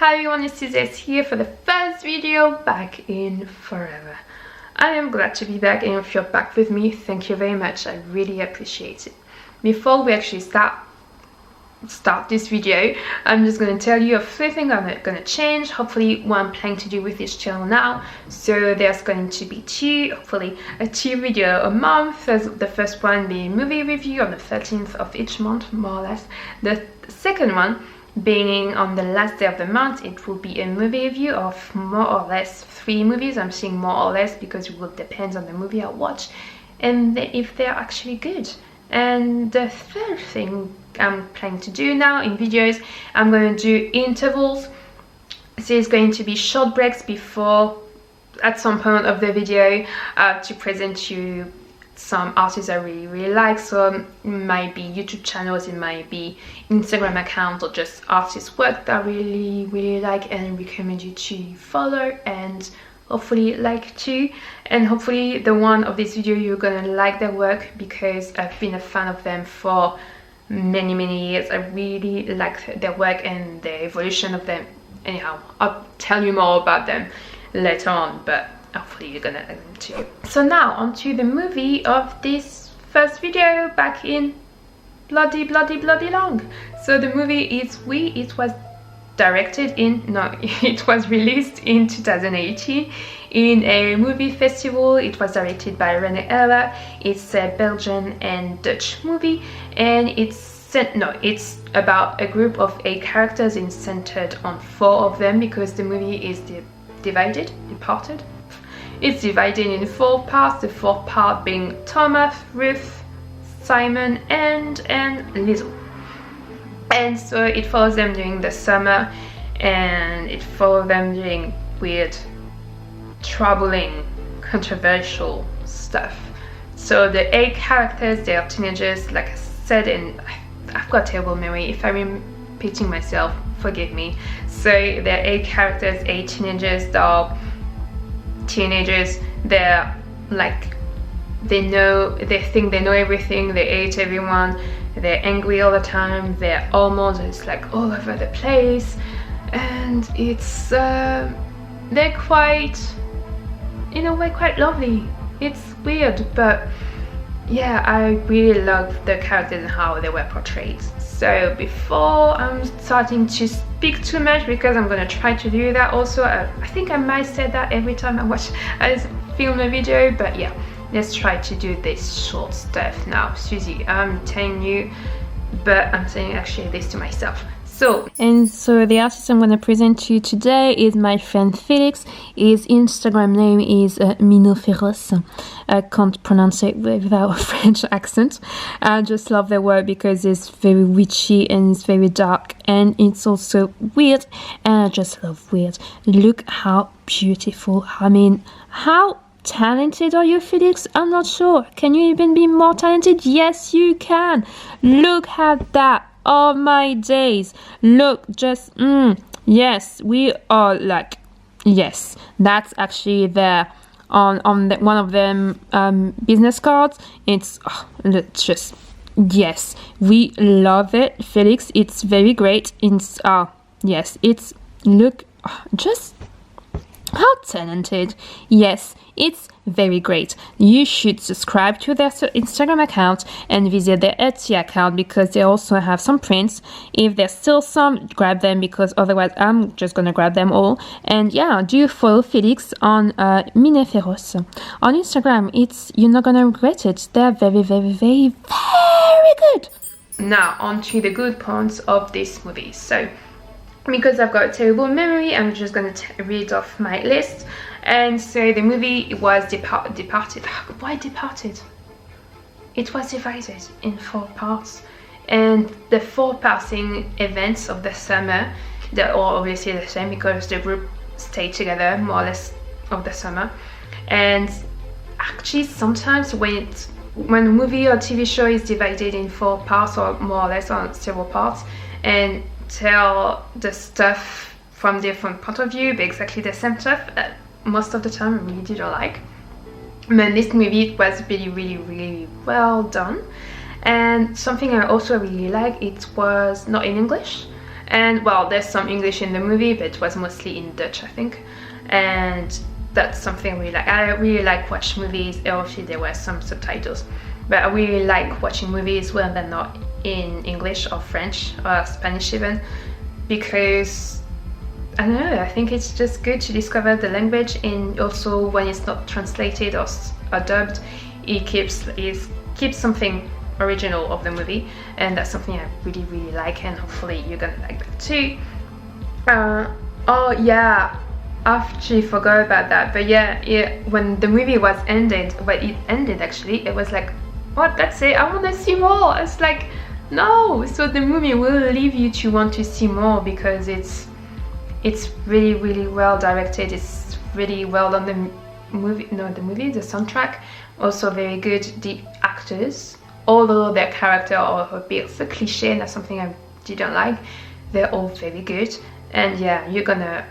Hi everyone, it's utilisés here for the first video back in forever. I am glad to be back, and if you're back with me, thank you very much. I really appreciate it. Before we actually start this video, I'm just going to tell you a few things I'm going to change, hopefully what I'm planning to do with this channel now. So there's going to be hopefully two videos a month. The first one being movie review on the 13th of each month, more or less. The second one being on the last day of the month, it will be a movie review of more or less 3 movies. I'm saying more or less because it will depend on the movie I watch and if they're actually good. And the third thing I'm planning to do now in videos, I'm going to do intervals. So it's going to be short breaks before, at some point of the video, to present you some artists I really like. So it might be YouTube channels, it might be Instagram accounts, or just artists' work that I really like and recommend you to follow and hopefully like too. And hopefully the one of this video you're gonna like their work, because I've been a fan of them for many years. I really like their work and the evolution of them. Anyhow, I'll tell you more about them later on, but hopefully you're gonna like them too. So now onto the movie of this first video back in bloody long. So the movie is it was released in 2018 in a movie festival. It was directed by René Eller. It's a Belgian and Dutch movie, and it's about a group of 8 characters and centered on 4 of them, because the movie is It's divided in 4 parts, the 4th part being Thomas, Ruth, Simon and Liesl. And so it follows them during the summer, and it follows them doing weird, troubling, controversial stuff. So the 8 characters, they are teenagers, like I said, and I've got terrible memory. If I'm repeating myself, forgive me. So there are 8 characters, 8 teenagers. They're like, they think they know everything, they hate everyone, they're angry all the time, their hormones is like all over the place, and it's they're quite, in a way, quite lovely. It's weird, but yeah, I really love the characters and how they were portrayed. So before I'm starting to speak too much, because I'm gonna try to do that also, I think I might say that every time I film a video, but yeah, let's try to do this short stuff now. Susie, I'm telling you, but I'm saying actually this to myself. So the artist I'm going to present to you today is my friend Felix. His Instagram name is Manfroto. I can't pronounce it without a French accent. I just love their work because it's very witchy and it's very dark, and it's also weird, and I just love weird. Look how beautiful. I mean, how talented are you, Felix? I'm not sure. Can you even be more talented? Yes, you can. Look at that. Oh my days, look, just yes, we are like, yes, that's actually there on one of them business cards. It's just, yes, we love it, Felix. It's very great. It's yes, it's, look, just how talented. Yes, it's very great. You should subscribe to their Instagram account and visit their Etsy account, because they also have some prints. If there's still some, grab them, because otherwise I'm just gonna grab them all. And yeah, do follow Felix on Manfroto on Instagram. You're not gonna regret it. They're very good. Now on to the good points of this movie. So because I've got a terrible memory, I'm just going to read off my list. And so the movie was departed. Why departed? It was divided in 4 parts, and the 4 passing events of the summer, they're all obviously the same because the group stayed together more or less of the summer. And actually sometimes when a movie or TV show is divided in 4 parts, or more or less on several parts, and tell the stuff from different point of view, but exactly the same stuff, most of the time I really don't like. But this movie, it was really well done. And something I also really like, it was not in English, And well, there's some English in the movie, but it was mostly in Dutch, I think. And that's something I really like. I really like watching movies. Obviously there were some subtitles, but I really like watching movies when they're not in English or French or Spanish even, because I don't know, I think it's just good to discover the language, and also when it's not translated or dubbed, it keeps something original of the movie, and that's something I really like, and hopefully you're gonna like that too. Oh yeah, I actually forgot about that, but yeah, when the movie was ended, when it ended actually, it was like, what, that's it, I want to see more. It's like, no. So the movie will leave you to want to see more, because it's really well directed, it's really well done. The soundtrack also very good. The actors, although their character are a bit of a cliche, and that's something I didn't like, they're all very good. And yeah, you're gonna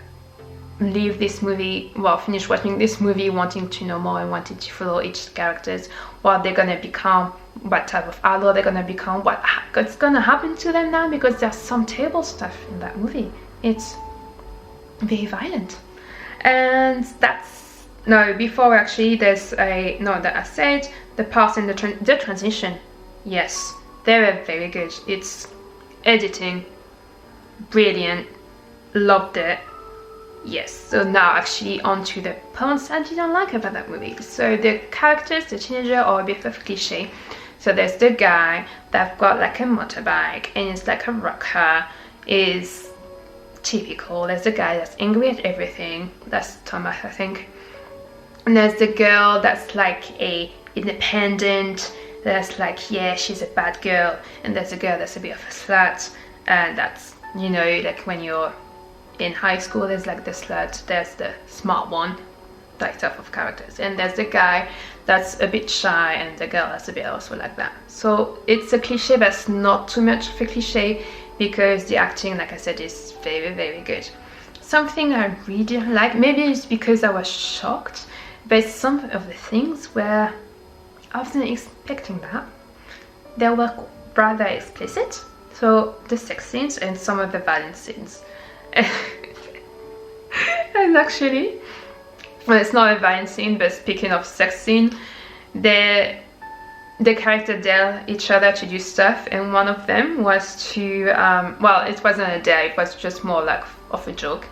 leave this movie, well, finish watching this movie wanting to know more and wanting to follow each characters, what they're gonna become, what type of adult they're gonna become, what's gonna happen to them now, because there's some terrible stuff in that movie. It's very violent. And that's, no, before actually, there's a, no, that I said, the parts in the transition, yes, they were very good. It's editing, brilliant, loved it. Yes, so now actually on to the parts I didn't like about that movie. So the characters, the teenager, are a bit of cliche. So there's the guy that got like a motorbike and is like a rocker, is typical. There's the guy that's angry at everything, that's Thomas, I think. And there's the girl that's like a independent, that's like, yeah, she's a bad girl. And there's a girl that's a bit of a slut, and that's, you know, like when you're in high school, there's like the slut, there's the smart one, that type of characters. And there's the guy that's a bit shy, and the girl that's a bit also like that. So it's a cliche, but it's not too much of a cliche, because the acting, like I said, is very good. Something I really didn't like, maybe it's because I was shocked, but some of the things where I wasn't expecting that. They were rather explicit. So the sex scenes and some of the violent scenes. And actually, well, it's not a violent scene, but speaking of sex scene, the characters dare each other to do stuff, and one of them was to, well, it wasn't a dare, it was just more like of a joke.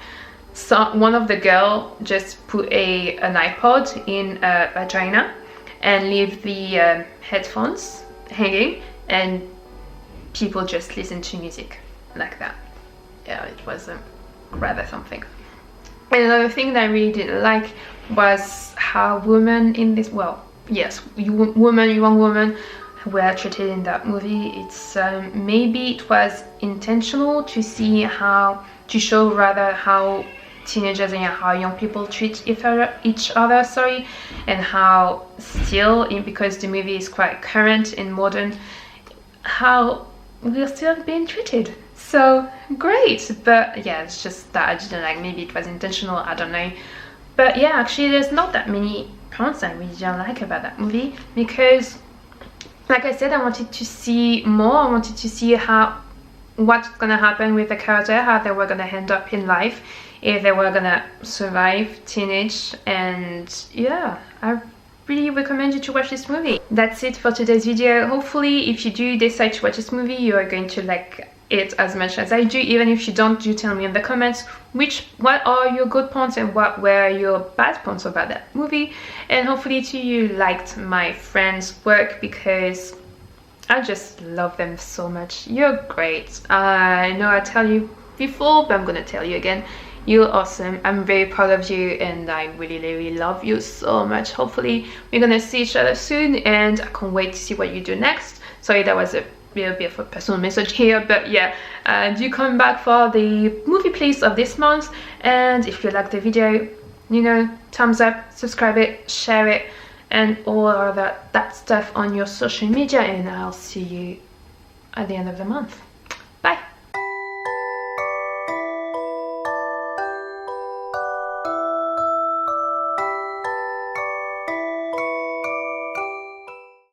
So one of the girl just put an iPod in a vagina and leave the headphones hanging, and people just listen to music like that. Yeah, it was rather something. And another thing that I really didn't like was how women in this, well, yes, young women were treated in that movie. It's maybe it was intentional to see how, to show rather how teenagers and how young people treat each other, sorry, and how still, because the movie is quite current and modern, how we're still being treated. So great, but yeah, it's just that I didn't like. Maybe it was intentional, I don't know. But yeah, actually there's not that many points I really don't like about that movie, because like I said, I wanted to see more. I wanted to see what's gonna happen with the character, how they were gonna end up in life, if they were gonna survive teenage. And yeah, I really recommend you to watch this movie. That's it for today's video. Hopefully if you do decide to watch this movie, you are going to like it as much as I do. Even if you don't, do tell me in the comments what are your good points and what were your bad points about that movie. And hopefully too you liked my friends' work, because I just love them so much. You're great. I know I tell you before, but I'm gonna tell you again, you're awesome. I'm very proud of you, and I really love you so much. Hopefully we're gonna see each other soon, and I can't wait to see what you do next. Sorry, that was a bit of a personal message here, but yeah, do come back for the movie playlist of this month. And if you like the video, you know, thumbs up, subscribe it, share it, and all of that stuff on your social media, and I'll see you at the end of the month.